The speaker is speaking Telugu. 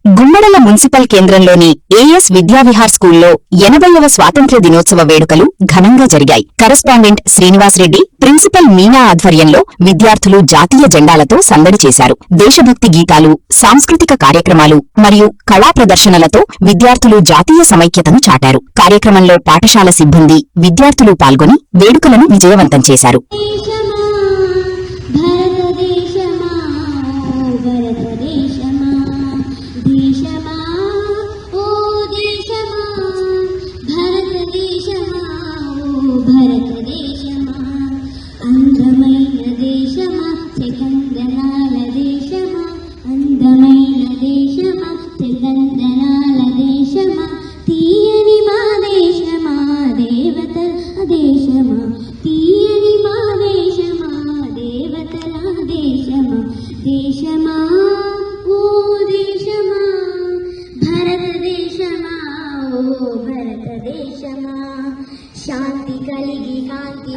గుమ్మడల మున్సిపల్ కేంద్రంలోని ఏఎస్ విద్యావిహార్ స్కూల్లో 80వ స్వాతంత్ర్య దినోత్సవ వేడుకలు ఘనంగా జరిగాయి. కరెస్పాండెంట్ శ్రీనివాస్ రెడ్డి, ప్రిన్సిపల్ మీనా ఆధ్వర్యంలో విద్యార్థులు జాతీయ జెండాలతో సందడి చేశారు. దేశభక్తి గీతాలు, సాంస్కృతిక కార్యక్రమాలు మరియు కళా ప్రదర్శనలతో విద్యార్థులు జాతీయ సమైక్యతను చాటారు. కార్యక్రమంలో పాఠశాల సిబ్బంది, విద్యార్థులు పాల్గొని వేడుకలను విజయవంతం చేశారు. తీయని మా దేశమా దేవతల దేశమా, తీయని మా దేశమా దేవతల దేశమా, దేశమా ఓ దేశమా భారతదేశమా, ఓ భారతదేశమా. శాంతి కలిగి కాంతి